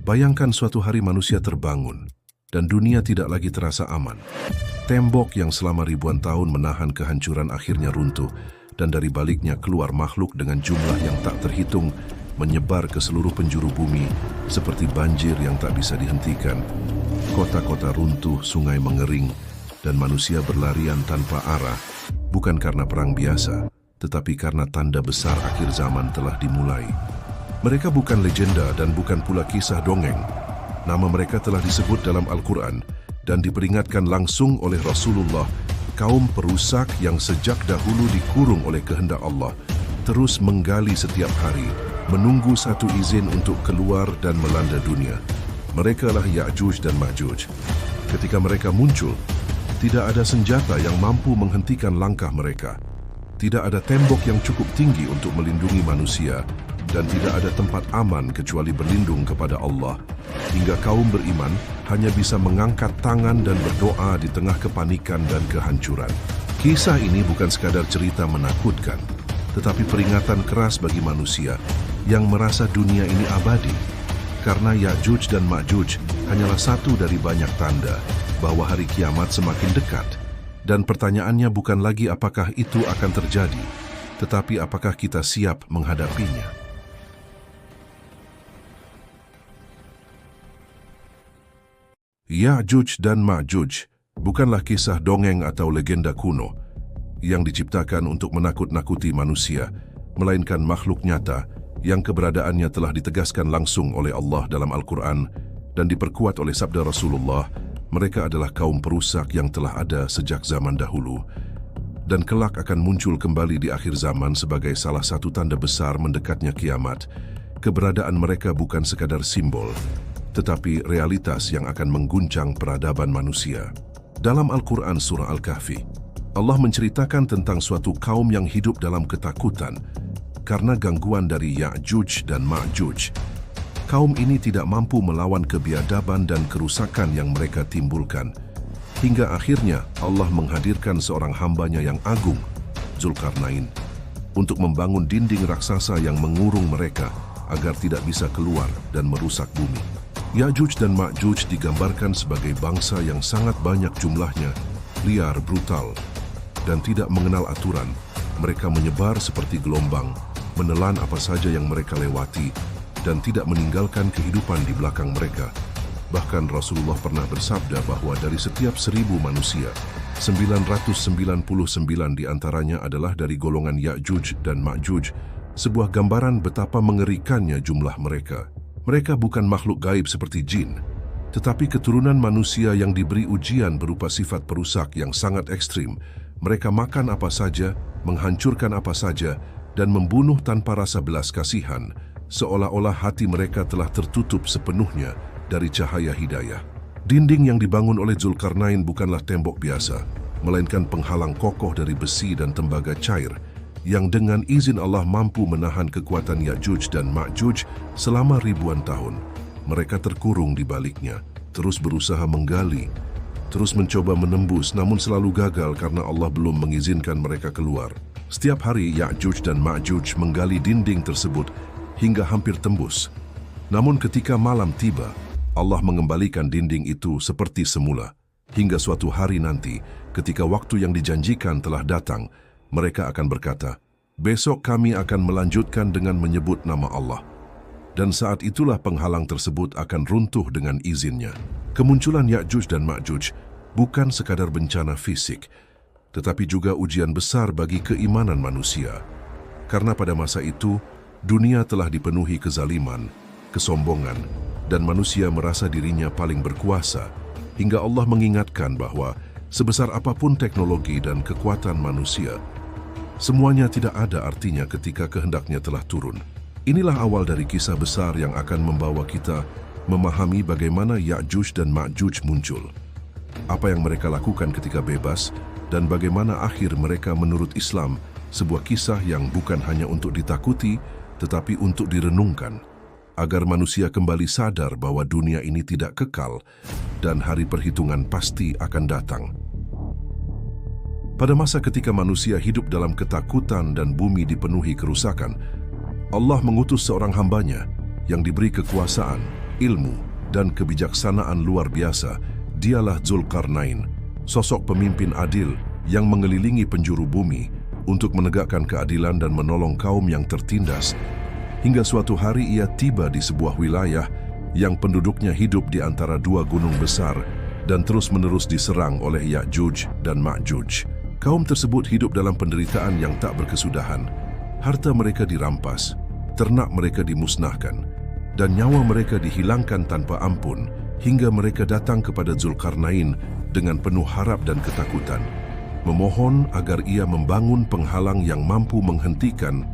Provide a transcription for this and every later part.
Bayangkan suatu hari manusia terbangun, dan dunia tidak lagi terasa aman. Tembok yang selama ribuan tahun menahan kehancuran akhirnya runtuh, dan dari baliknya keluar makhluk dengan jumlah yang tak terhitung, menyebar ke seluruh penjuru bumi, seperti banjir yang tak bisa dihentikan. Kota-kota runtuh, sungai mengering, dan manusia berlarian tanpa arah, bukan karena perang biasa, tetapi karena tanda besar akhir zaman telah dimulai. Mereka bukan legenda dan bukan pula kisah dongeng. Nama mereka telah disebut dalam Al-Quran dan diperingatkan langsung oleh Rasulullah, kaum perusak yang sejak dahulu dikurung oleh kehendak Allah, terus menggali setiap hari, menunggu satu izin untuk keluar dan melanda dunia. Mereka lah Ya'juj dan Ma'juj. Ketika mereka muncul, tidak ada senjata yang mampu menghentikan langkah mereka. Tidak ada tembok yang cukup tinggi untuk melindungi manusia, dan tidak ada tempat aman kecuali berlindung kepada Allah. Hingga kaum beriman hanya bisa mengangkat tangan dan berdoa di tengah kepanikan dan kehancuran. Kisah ini bukan sekadar cerita menakutkan, tetapi peringatan keras bagi manusia yang merasa dunia ini abadi. Karena Ya'juj dan Ma'juj hanyalah satu dari banyak tanda bahwa hari kiamat semakin dekat. Dan pertanyaannya bukan lagi apakah itu akan terjadi, tetapi apakah kita siap menghadapinya. Ya'juj dan Ma'juj bukanlah kisah dongeng atau legenda kuno yang diciptakan untuk menakut-nakuti manusia, melainkan makhluk nyata yang keberadaannya telah ditegaskan langsung oleh Allah dalam Al-Quran dan diperkuat oleh sabda Rasulullah. Mereka adalah kaum perusak yang telah ada sejak zaman dahulu dan kelak akan muncul kembali di akhir zaman sebagai salah satu tanda besar mendekatnya kiamat. Keberadaan mereka bukan sekadar simbol, tetapi realitas yang akan mengguncang peradaban manusia. Dalam Al-Quran Surah Al-Kahfi, Allah menceritakan tentang suatu kaum yang hidup dalam ketakutan karena gangguan dari Ya'juj dan Ma'juj. Kaum ini tidak mampu melawan kebiadaban dan kerusakan yang mereka timbulkan. Hingga akhirnya Allah menghadirkan seorang hambanya yang agung, Zulkarnain, untuk membangun dinding raksasa yang mengurung mereka agar tidak bisa keluar dan merusak bumi. Ya'juj dan Ma'juj digambarkan sebagai bangsa yang sangat banyak jumlahnya, liar, brutal, dan tidak mengenal aturan. Mereka menyebar seperti gelombang, menelan apa saja yang mereka lewati, dan tidak meninggalkan kehidupan di belakang mereka. Bahkan Rasulullah pernah bersabda bahwa dari setiap 1.000 manusia, 999 diantaranya adalah dari golongan Ya'juj dan Ma'juj, sebuah gambaran betapa mengerikannya jumlah mereka. Mereka bukan makhluk gaib seperti jin, tetapi keturunan manusia yang diberi ujian berupa sifat perusak yang sangat ekstrim. Mereka makan apa saja, menghancurkan apa saja, dan membunuh tanpa rasa belas kasihan, seolah-olah hati mereka telah tertutup sepenuhnya dari cahaya hidayah. Dinding yang dibangun oleh Zulkarnain bukanlah tembok biasa, melainkan penghalang kokoh dari besi dan tembaga cair, yang dengan izin Allah mampu menahan kekuatan Ya'juj dan Ma'juj selama ribuan tahun. Mereka terkurung di baliknya, terus berusaha menggali, terus mencoba menembus, namun selalu gagal karena Allah belum mengizinkan mereka keluar. Setiap hari Ya'juj dan Ma'juj menggali dinding tersebut hingga hampir tembus. Namun ketika malam tiba, Allah mengembalikan dinding itu seperti semula. Hingga suatu hari nanti, ketika waktu yang dijanjikan telah datang, mereka akan berkata, "Besok kami akan melanjutkan dengan menyebut nama Allah." Dan saat itulah penghalang tersebut akan runtuh dengan izinnya. Kemunculan Ya'juj dan Ma'juj bukan sekadar bencana fisik, tetapi juga ujian besar bagi keimanan manusia. Karena pada masa itu, dunia telah dipenuhi kezaliman, kesombongan, dan manusia merasa dirinya paling berkuasa, hingga Allah mengingatkan bahwa sebesar apapun teknologi dan kekuatan manusia, semuanya tidak ada artinya ketika kehendaknya telah turun. Inilah awal dari kisah besar yang akan membawa kita memahami bagaimana Ya'juj dan Ma'juj muncul, apa yang mereka lakukan ketika bebas, dan bagaimana akhir mereka menurut Islam, sebuah kisah yang bukan hanya untuk ditakuti, tetapi untuk direnungkan, agar manusia kembali sadar bahwa dunia ini tidak kekal dan hari perhitungan pasti akan datang. Pada masa ketika manusia hidup dalam ketakutan dan bumi dipenuhi kerusakan, Allah mengutus seorang hambanya yang diberi kekuasaan ilmu, dan kebijaksanaan luar biasa. Dialah Zulkarnain, sosok pemimpin adil yang mengelilingi penjuru bumi untuk menegakkan keadilan dan menolong kaum yang tertindas. Hingga suatu hari ia tiba di sebuah wilayah yang penduduknya hidup di antara dua gunung besar dan terus-menerus diserang oleh Ya'juj dan Ma'juj. Kaum tersebut hidup dalam penderitaan yang tak berkesudahan. Harta mereka dirampas, ternak mereka dimusnahkan, dan nyawa mereka dihilangkan tanpa ampun, hingga mereka datang kepada Zulkarnain dengan penuh harap dan ketakutan, memohon agar ia membangun penghalang yang mampu menghentikan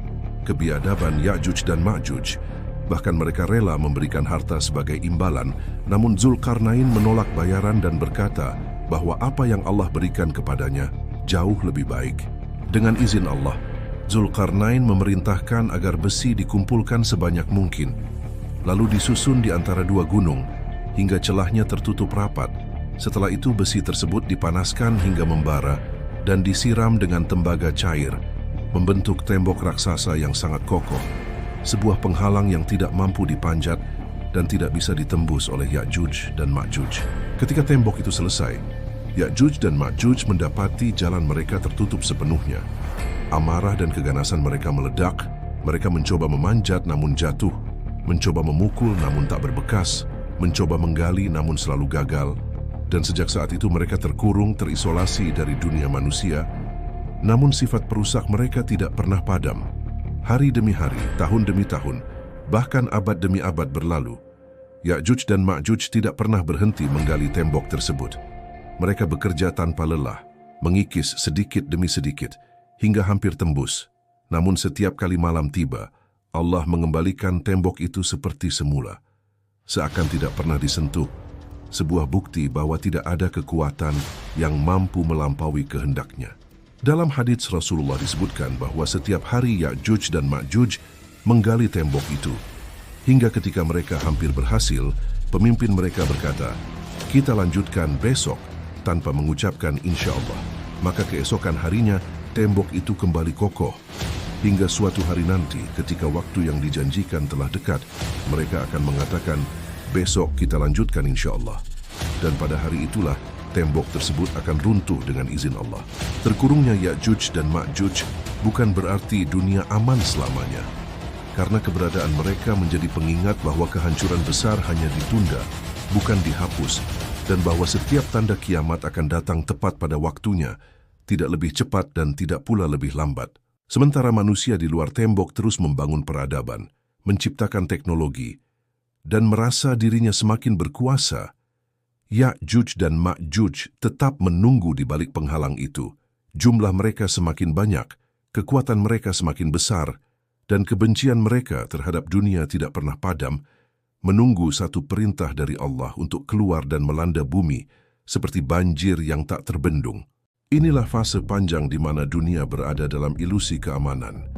kebiadaban Ya'juj dan Ma'juj. Bahkan mereka rela memberikan harta sebagai imbalan, namun Zulkarnain menolak bayaran dan berkata bahwa apa yang Allah berikan kepadanya jauh lebih baik. Dengan izin Allah, Zulkarnain memerintahkan agar besi dikumpulkan sebanyak mungkin, lalu disusun di antara dua gunung hingga celahnya tertutup rapat. Setelah itu besi tersebut dipanaskan hingga membara dan disiram dengan tembaga cair, membentuk tembok raksasa yang sangat kokoh, sebuah penghalang yang tidak mampu dipanjat dan tidak bisa ditembus oleh Ya'juj dan Ma'juj. Ketika tembok itu selesai, Ya'juj dan Ma'juj mendapati jalan mereka tertutup sepenuhnya. Amarah dan keganasan mereka meledak. Mereka mencoba memanjat namun jatuh, mencoba memukul namun tak berbekas, mencoba menggali namun selalu gagal. Dan sejak saat itu mereka terkurung, terisolasi dari dunia manusia. Namun sifat perusak mereka tidak pernah padam. Hari demi hari, tahun demi tahun, bahkan abad demi abad berlalu, Ya'juj dan Ma'juj tidak pernah berhenti menggali tembok tersebut. Mereka bekerja tanpa lelah, mengikis sedikit demi sedikit, hingga hampir tembus. Namun setiap kali malam tiba, Allah mengembalikan tembok itu seperti semula, seakan tidak pernah disentuh. Sebuah bukti bahwa tidak ada kekuatan yang mampu melampaui kehendaknya. Dalam hadits Rasulullah disebutkan bahwa setiap hari Ya'juj dan Ma'juj menggali tembok itu. Hingga ketika mereka hampir berhasil, pemimpin mereka berkata, "Kita lanjutkan besok," tanpa mengucapkan insya Allah. Maka keesokan harinya, tembok itu kembali kokoh. Hingga suatu hari nanti, ketika waktu yang dijanjikan telah dekat, mereka akan mengatakan, "Besok kita lanjutkan insya Allah." Dan pada hari itulah, tembok tersebut akan runtuh dengan izin Allah. Terkurungnya Ya'juj dan Ma'juj bukan berarti dunia aman selamanya. Karena keberadaan mereka menjadi pengingat bahwa kehancuran besar hanya ditunda, bukan dihapus, dan bahwa setiap tanda kiamat akan datang tepat pada waktunya, tidak lebih cepat dan tidak pula lebih lambat. Sementara manusia di luar tembok terus membangun peradaban, menciptakan teknologi, dan merasa dirinya semakin berkuasa, Ya'juj dan Ma'juj tetap menunggu di balik penghalang itu. Jumlah mereka semakin banyak, kekuatan mereka semakin besar, dan kebencian mereka terhadap dunia tidak pernah padam, menunggu satu perintah dari Allah untuk keluar dan melanda bumi, seperti banjir yang tak terbendung. Inilah fase panjang di mana dunia berada dalam ilusi keamanan.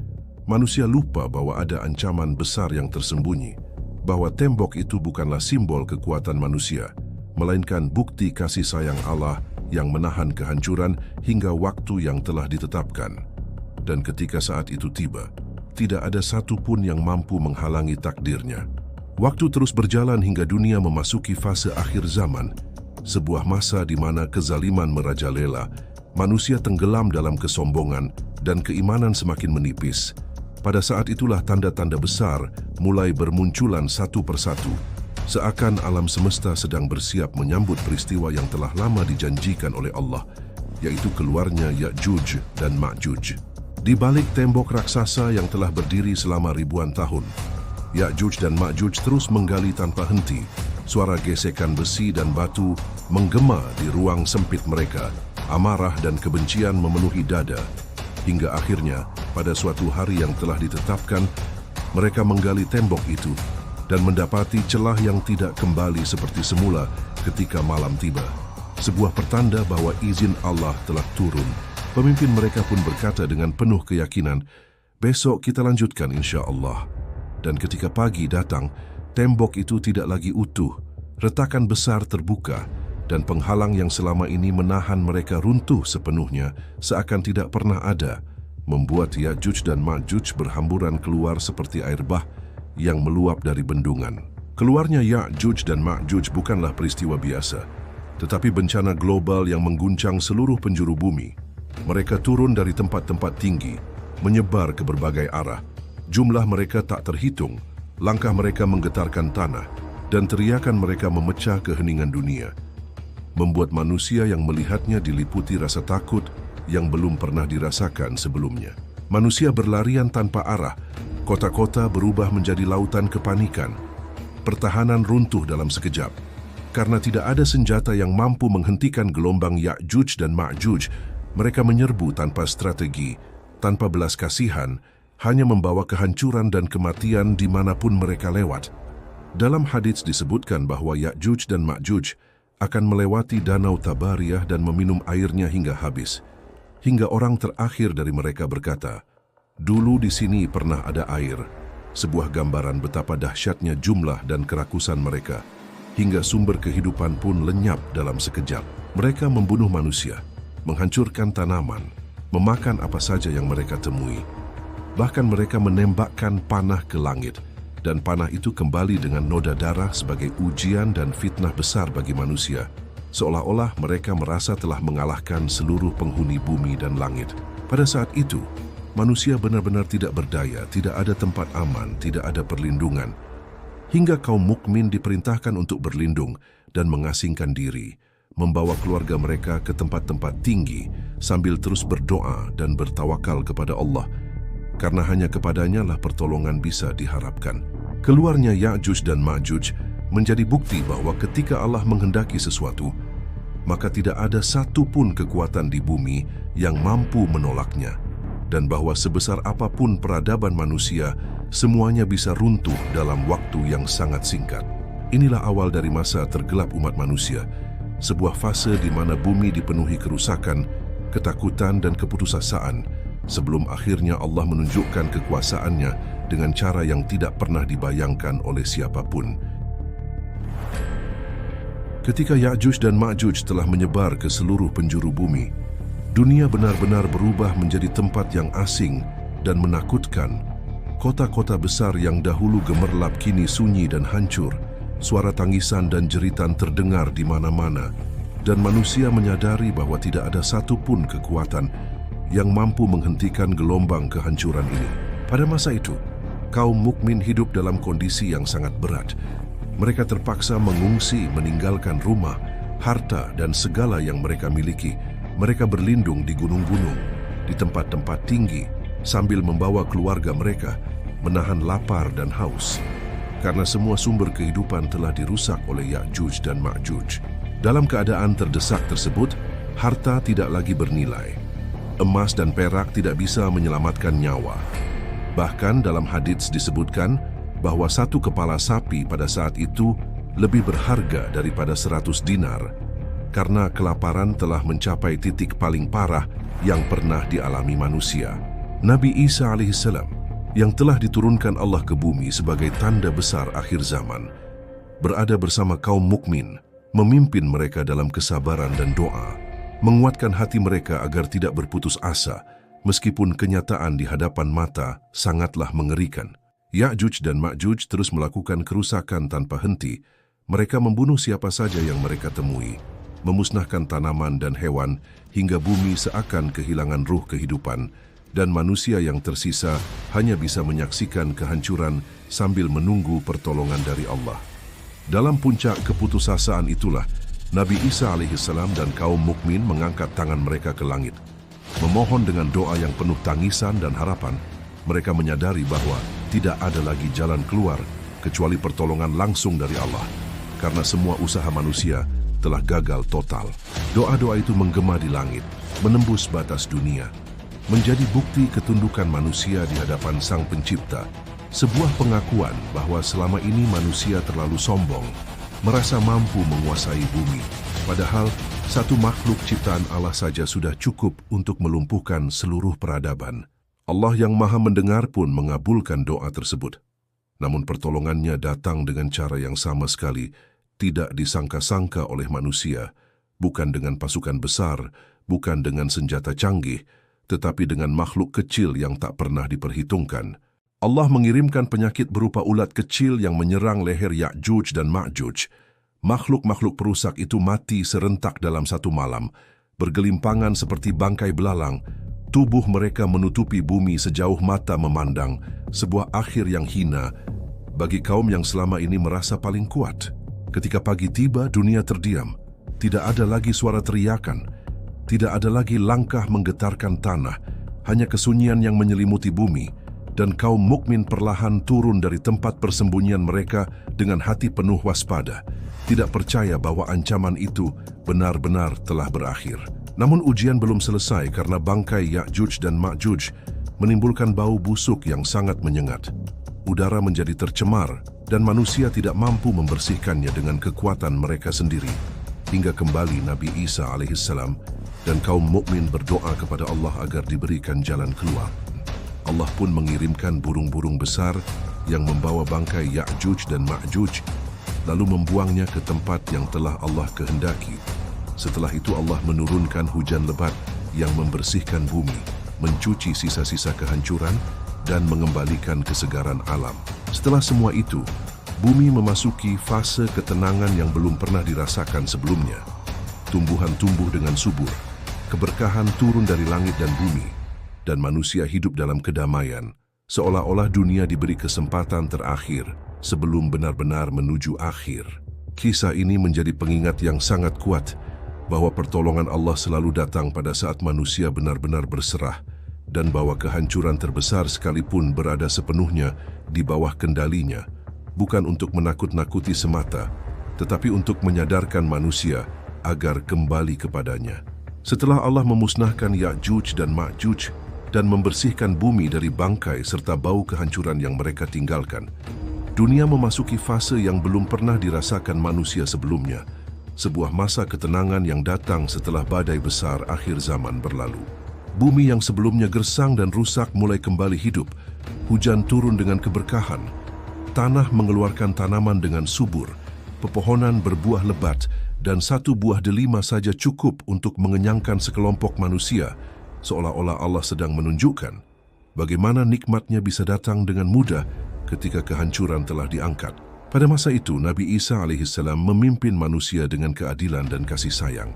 Manusia lupa bahwa ada ancaman besar yang tersembunyi, bahwa tembok itu bukanlah simbol kekuatan manusia, melainkan bukti kasih sayang Allah yang menahan kehancuran hingga waktu yang telah ditetapkan. Dan ketika saat itu tiba, tidak ada satu pun yang mampu menghalangi takdirnya. Waktu terus berjalan hingga dunia memasuki fase akhir zaman, sebuah masa di mana kezaliman merajalela, manusia tenggelam dalam kesombongan, dan keimanan semakin menipis. Pada saat itulah tanda-tanda besar mulai bermunculan satu persatu, seakan alam semesta sedang bersiap menyambut peristiwa yang telah lama dijanjikan oleh Allah, yaitu keluarnya Ya'juj dan Ma'juj. Di balik tembok raksasa yang telah berdiri selama ribuan tahun, Ya'juj dan Ma'juj terus menggali tanpa henti. Suara gesekan besi dan batu menggema di ruang sempit mereka. Amarah dan kebencian memenuhi dada. Hingga akhirnya, pada suatu hari yang telah ditetapkan, mereka menggali tembok itu dan mendapati celah yang tidak kembali seperti semula ketika malam tiba. Sebuah pertanda bahwa izin Allah telah turun. Pemimpin mereka pun berkata dengan penuh keyakinan, "Besok kita lanjutkan insya Allah." Dan ketika pagi datang, tembok itu tidak lagi utuh. Retakan besar terbuka, dan penghalang yang selama ini menahan mereka runtuh sepenuhnya, seakan tidak pernah ada, membuat Ya'juj dan Ma'juj berhamburan keluar seperti air bah yang meluap dari bendungan. Keluarnya Ya'juj dan Ma'juj bukanlah peristiwa biasa, tetapi bencana global yang mengguncang seluruh penjuru bumi. Mereka turun dari tempat-tempat tinggi, menyebar ke berbagai arah. Jumlah mereka tak terhitung, langkah mereka menggetarkan tanah, dan teriakan mereka memecah keheningan dunia, membuat manusia yang melihatnya diliputi rasa takut yang belum pernah dirasakan sebelumnya. Manusia berlarian tanpa arah, kota-kota berubah menjadi lautan kepanikan, pertahanan runtuh dalam sekejap. Karena tidak ada senjata yang mampu menghentikan gelombang Ya'juj dan Ma'juj, mereka menyerbu tanpa strategi, tanpa belas kasihan, hanya membawa kehancuran dan kematian dimanapun mereka lewat. Dalam hadits disebutkan bahwa Ya'juj dan Ma'juj akan melewati Danau Tabariyah dan meminum airnya hingga habis. Hingga orang terakhir dari mereka berkata, "Dulu di sini pernah ada air," sebuah gambaran betapa dahsyatnya jumlah dan kerakusan mereka, hingga sumber kehidupan pun lenyap dalam sekejap. Mereka membunuh manusia, menghancurkan tanaman, memakan apa saja yang mereka temui. Bahkan mereka menembakkan panah ke langit, dan panah itu kembali dengan noda darah sebagai ujian dan fitnah besar bagi manusia. Seolah-olah mereka merasa telah mengalahkan seluruh penghuni bumi dan langit. Pada saat itu, manusia benar-benar tidak berdaya, tidak ada tempat aman, tidak ada perlindungan. Hingga kaum mukmin diperintahkan untuk berlindung dan mengasingkan diri, membawa keluarga mereka ke tempat-tempat tinggi sambil terus berdoa dan bertawakal kepada Allah, karena hanya kepadanya lah pertolongan bisa diharapkan. Keluarnya Ya'juj dan Ma'juj menjadi bukti bahwa ketika Allah menghendaki sesuatu, maka tidak ada satu pun kekuatan di bumi yang mampu menolaknya, dan bahwa sebesar apapun peradaban manusia, semuanya bisa runtuh dalam waktu yang sangat singkat. Inilah awal dari masa tergelap umat manusia, sebuah fase di mana bumi dipenuhi kerusakan, ketakutan dan keputusasaan, sebelum akhirnya Allah menunjukkan kekuasaannya dengan cara yang tidak pernah dibayangkan oleh siapapun. Ketika Ya'juj dan Ma'juj telah menyebar ke seluruh penjuru bumi, dunia benar-benar berubah menjadi tempat yang asing dan menakutkan. Kota-kota besar yang dahulu gemerlap kini sunyi dan hancur. Suara tangisan dan jeritan terdengar di mana-mana, dan manusia menyadari bahwa tidak ada satupun kekuatan yang mampu menghentikan gelombang kehancuran ini. Pada masa itu, kaum mukmin hidup dalam kondisi yang sangat berat. Mereka terpaksa mengungsi, meninggalkan rumah, harta, dan segala yang mereka miliki. Mereka berlindung di gunung-gunung, di tempat-tempat tinggi, sambil membawa keluarga mereka, menahan lapar dan haus. Karena semua sumber kehidupan telah dirusak oleh Ya'juj dan Ma'juj. Dalam keadaan terdesak tersebut, harta tidak lagi bernilai. Emas dan perak tidak bisa menyelamatkan nyawa. Bahkan dalam hadits disebutkan bahwa satu kepala sapi pada saat itu lebih berharga daripada 100 dinar, karena kelaparan telah mencapai titik paling parah yang pernah dialami manusia. Nabi Isa alaihissalam, yang telah diturunkan Allah ke bumi sebagai tanda besar akhir zaman, berada bersama kaum mukmin, memimpin mereka dalam kesabaran dan doa, menguatkan hati mereka agar tidak berputus asa, meskipun kenyataan di hadapan mata sangatlah mengerikan. Ya'juj dan Ma'juj terus melakukan kerusakan tanpa henti. Mereka membunuh siapa saja yang mereka temui, memusnahkan tanaman dan hewan, hingga bumi seakan kehilangan ruh kehidupan, dan manusia yang tersisa hanya bisa menyaksikan kehancuran sambil menunggu pertolongan dari Allah. Dalam puncak keputusasaan itulah, Nabi Isa alaihissalam dan kaum mukmin mengangkat tangan mereka ke langit. Memohon dengan doa yang penuh tangisan dan harapan, mereka menyadari bahwa tidak ada lagi jalan keluar kecuali pertolongan langsung dari Allah, karena semua usaha manusia telah gagal total. Doa-doa itu menggema di langit, menembus batas dunia, menjadi bukti ketundukan manusia di hadapan Sang Pencipta, sebuah pengakuan bahwa selama ini manusia terlalu sombong, merasa mampu menguasai bumi, padahal satu makhluk ciptaan Allah saja sudah cukup untuk melumpuhkan seluruh peradaban. Allah yang Maha Mendengar pun mengabulkan doa tersebut. Namun pertolongannya datang dengan cara yang sama sekali tidak disangka-sangka oleh manusia, bukan dengan pasukan besar, bukan dengan senjata canggih, tetapi dengan makhluk kecil yang tak pernah diperhitungkan. Allah mengirimkan penyakit berupa ulat kecil yang menyerang leher Ya'juj dan Ma'juj. Makhluk-makhluk perusak itu mati serentak dalam satu malam, bergelimpangan seperti bangkai belalang. Tubuh mereka menutupi bumi sejauh mata memandang, sebuah akhir yang hina bagi kaum yang selama ini merasa paling kuat. Ketika pagi tiba, dunia terdiam. Tidak ada lagi suara teriakan, tidak ada lagi langkah menggetarkan tanah, hanya kesunyian yang menyelimuti bumi, dan kaum mukmin perlahan turun dari tempat persembunyian mereka dengan hati penuh waspada, tidak percaya bahwa ancaman itu benar-benar telah berakhir. Namun ujian belum selesai karena bangkai Ya'juj dan Ma'juj menimbulkan bau busuk yang sangat menyengat. Udara menjadi tercemar dan manusia tidak mampu membersihkannya dengan kekuatan mereka sendiri. Hingga kembali Nabi Isa alaihissalam dan kaum mukmin berdoa kepada Allah agar diberikan jalan keluar. Allah pun mengirimkan burung-burung besar yang membawa bangkai Ya'juj dan Ma'juj, lalu membuangnya ke tempat yang telah Allah kehendaki. Setelah itu Allah menurunkan hujan lebat yang membersihkan bumi, mencuci sisa-sisa kehancuran, dan mengembalikan kesegaran alam. Setelah semua itu, bumi memasuki fase ketenangan yang belum pernah dirasakan sebelumnya. Tumbuhan tumbuh dengan subur, keberkahan turun dari langit dan bumi, dan manusia hidup dalam kedamaian, seolah-olah dunia diberi kesempatan terakhir sebelum benar-benar menuju akhir. Kisah ini menjadi pengingat yang sangat kuat bahwa pertolongan Allah selalu datang pada saat manusia benar-benar berserah, dan bahwa kehancuran terbesar sekalipun berada sepenuhnya di bawah kendalinya, bukan untuk menakut-nakuti semata, tetapi untuk menyadarkan manusia agar kembali kepadanya. Setelah Allah memusnahkan Ya'juj dan Ma'juj dan membersihkan bumi dari bangkai serta bau kehancuran yang mereka tinggalkan, dunia memasuki fase yang belum pernah dirasakan manusia sebelumnya, sebuah masa ketenangan yang datang setelah badai besar akhir zaman berlalu. Bumi yang sebelumnya gersang dan rusak mulai kembali hidup, hujan turun dengan keberkahan, tanah mengeluarkan tanaman dengan subur, pepohonan berbuah lebat, dan satu buah delima saja cukup untuk mengenyangkan sekelompok manusia, seolah-olah Allah sedang menunjukkan bagaimana nikmatnya bisa datang dengan mudah ketika kehancuran telah diangkat. Pada masa itu, Nabi Isa alaihissalam memimpin manusia dengan keadilan dan kasih sayang.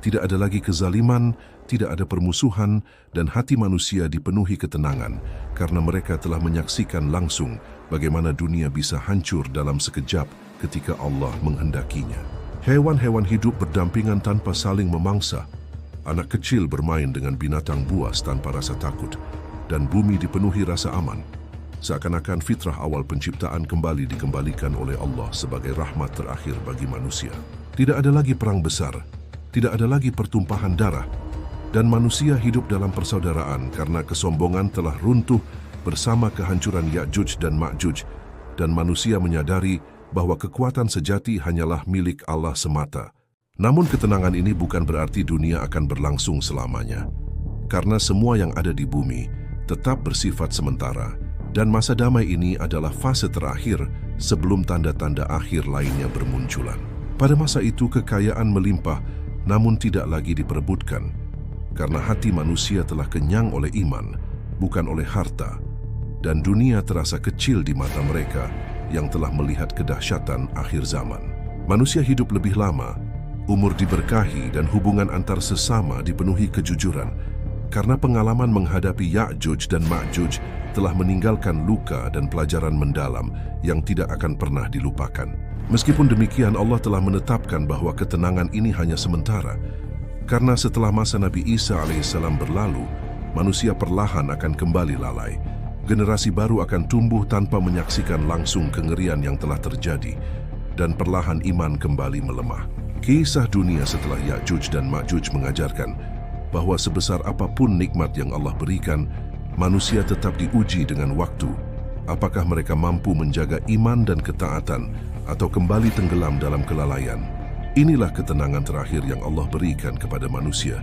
Tidak ada lagi kezaliman, tidak ada permusuhan, dan hati manusia dipenuhi ketenangan karena mereka telah menyaksikan langsung bagaimana dunia bisa hancur dalam sekejap ketika Allah menghendakinya. Hewan-hewan hidup berdampingan tanpa saling memangsa. Anak kecil bermain dengan binatang buas tanpa rasa takut, dan bumi dipenuhi rasa aman. Seakan-akan fitrah awal penciptaan kembali dikembalikan oleh Allah sebagai rahmat terakhir bagi manusia. Tidak ada lagi perang besar, tidak ada lagi pertumpahan darah, dan manusia hidup dalam persaudaraan karena kesombongan telah runtuh bersama kehancuran Ya'juj dan Ma'juj, dan manusia menyadari bahwa kekuatan sejati hanyalah milik Allah semata. Namun ketenangan ini bukan berarti dunia akan berlangsung selamanya, karena semua yang ada di bumi tetap bersifat sementara, dan masa damai ini adalah fase terakhir sebelum tanda-tanda akhir lainnya bermunculan. Pada masa itu kekayaan melimpah, namun tidak lagi diperebutkan, karena hati manusia telah kenyang oleh iman, bukan oleh harta, dan dunia terasa kecil di mata mereka yang telah melihat kedahsyatan akhir zaman. Manusia hidup lebih lama, umur diberkahi, dan hubungan antar sesama dipenuhi kejujuran, karena pengalaman menghadapi Ya'juj dan Ma'juj telah meninggalkan luka dan pelajaran mendalam yang tidak akan pernah dilupakan. Meskipun demikian, Allah telah menetapkan bahwa ketenangan ini hanya sementara, karena setelah masa Nabi Isa alaihissalam berlalu, manusia perlahan akan kembali lalai. Generasi baru akan tumbuh tanpa menyaksikan langsung kengerian yang telah terjadi, dan perlahan iman kembali melemah. Kisah dunia setelah Ya'juj dan Ma'juj mengajarkan bahwa sebesar apapun nikmat yang Allah berikan, manusia tetap diuji dengan waktu. Apakah mereka mampu menjaga iman dan ketaatan atau kembali tenggelam dalam kelalaian? Inilah ketenangan terakhir yang Allah berikan kepada manusia.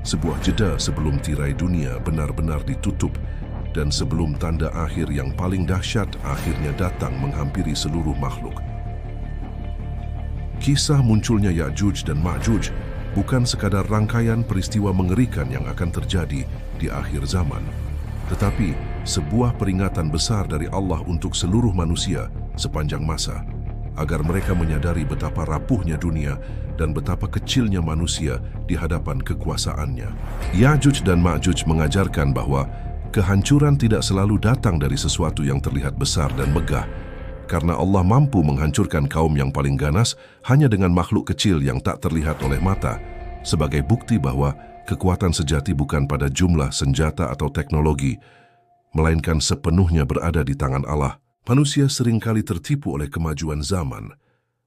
Sebuah jeda sebelum tirai dunia benar-benar ditutup, dan sebelum tanda akhir yang paling dahsyat akhirnya datang menghampiri seluruh makhluk. Kisah munculnya Ya'juj dan Ma'juj bukan sekadar rangkaian peristiwa mengerikan yang akan terjadi di akhir zaman, tetapi sebuah peringatan besar dari Allah untuk seluruh manusia sepanjang masa, agar mereka menyadari betapa rapuhnya dunia dan betapa kecilnya manusia di hadapan kekuasaannya. Ya'juj dan Ma'juj mengajarkan bahwa kehancuran tidak selalu datang dari sesuatu yang terlihat besar dan megah, karena Allah mampu menghancurkan kaum yang paling ganas hanya dengan makhluk kecil yang tak terlihat oleh mata, sebagai bukti bahwa kekuatan sejati bukan pada jumlah senjata atau teknologi, melainkan sepenuhnya berada di tangan Allah. Manusia seringkali tertipu oleh kemajuan zaman,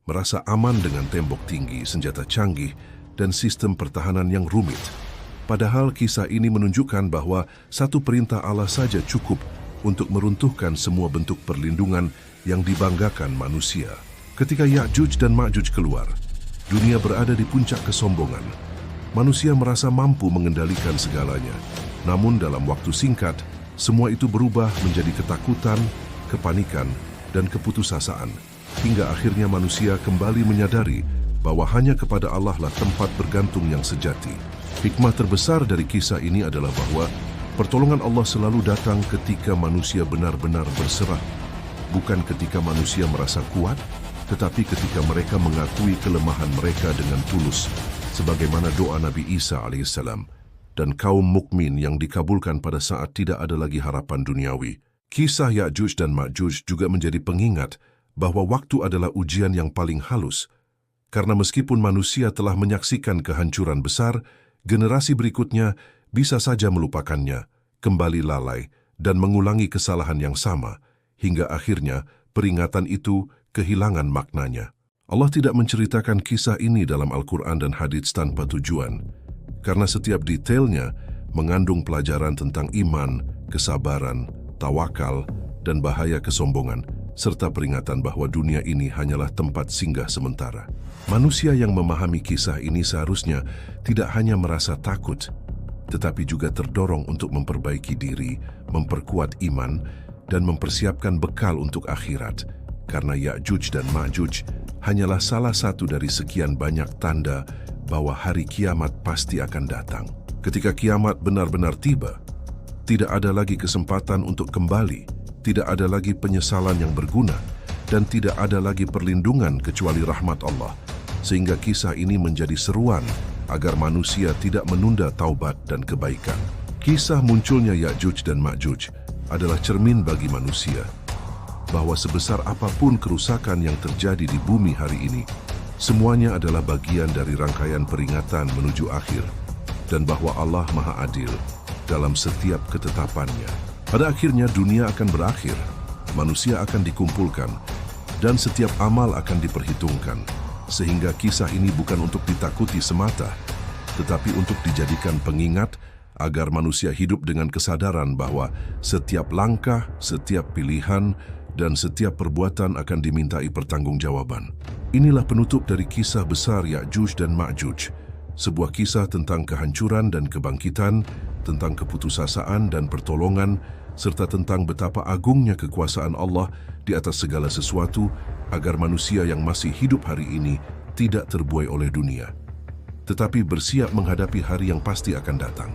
merasa aman dengan tembok tinggi, senjata canggih, dan sistem pertahanan yang rumit. Padahal kisah ini menunjukkan bahwa satu perintah Allah saja cukup untuk meruntuhkan semua bentuk perlindungan yang dibanggakan manusia. Ketika Ya'juj dan Ma'juj keluar, dunia berada di puncak kesombongan. Manusia merasa mampu mengendalikan segalanya. Namun dalam waktu singkat, semua itu berubah menjadi ketakutan, kepanikan, dan keputusasaan, hingga akhirnya manusia kembali menyadari bahwa hanya kepada Allah lah tempat bergantung yang sejati. Hikmah terbesar dari kisah ini adalah bahwa pertolongan Allah selalu datang ketika manusia benar-benar berserah, bukan ketika manusia merasa kuat, tetapi ketika mereka mengakui kelemahan mereka dengan tulus, sebagaimana doa Nabi Isa alaihissalam dan kaum mukmin yang dikabulkan pada saat tidak ada lagi harapan duniawi. Kisah Ya'juj dan Ma'juj juga menjadi pengingat bahwa waktu adalah ujian yang paling halus, karena meskipun manusia telah menyaksikan kehancuran besar, generasi berikutnya bisa saja melupakannya, kembali lalai, dan mengulangi kesalahan yang sama, hingga akhirnya peringatan itu kehilangan maknanya. Allah tidak menceritakan kisah ini dalam Al-Quran dan hadits tanpa tujuan, karena setiap detailnya mengandung pelajaran tentang iman, kesabaran, tawakal, dan bahaya kesombongan, serta peringatan bahwa dunia ini hanyalah tempat singgah sementara. Manusia yang memahami kisah ini seharusnya tidak hanya merasa takut, tetapi juga terdorong untuk memperbaiki diri, memperkuat iman, dan mempersiapkan bekal untuk akhirat, karena Ya'juj dan Ma'juj hanyalah salah satu dari sekian banyak tanda bahwa hari kiamat pasti akan datang. Ketika kiamat benar-benar tiba, tidak ada lagi kesempatan untuk kembali, tidak ada lagi penyesalan yang berguna, dan tidak ada lagi perlindungan kecuali rahmat Allah, sehingga kisah ini menjadi seruan agar manusia tidak menunda taubat dan kebaikan. Kisah munculnya Ya'juj dan Ma'juj adalah cermin bagi manusia, bahwa sebesar apapun kerusakan yang terjadi di bumi hari ini, semuanya adalah bagian dari rangkaian peringatan menuju akhir, dan bahwa Allah Maha Adil dalam setiap ketetapannya. Pada akhirnya dunia akan berakhir, manusia akan dikumpulkan, dan setiap amal akan diperhitungkan, sehingga kisah ini bukan untuk ditakuti semata, tetapi untuk dijadikan pengingat agar manusia hidup dengan kesadaran bahwa setiap langkah, setiap pilihan, dan setiap perbuatan akan dimintai pertanggungjawaban. Inilah penutup dari kisah besar Ya'juj dan Ma'juj, sebuah kisah tentang kehancuran dan kebangkitan, tentang keputusasaan dan pertolongan, serta tentang betapa agungnya kekuasaan Allah di atas segala sesuatu agar manusia yang masih hidup hari ini tidak terbuai oleh dunia, tetapi bersiap menghadapi hari yang pasti akan datang.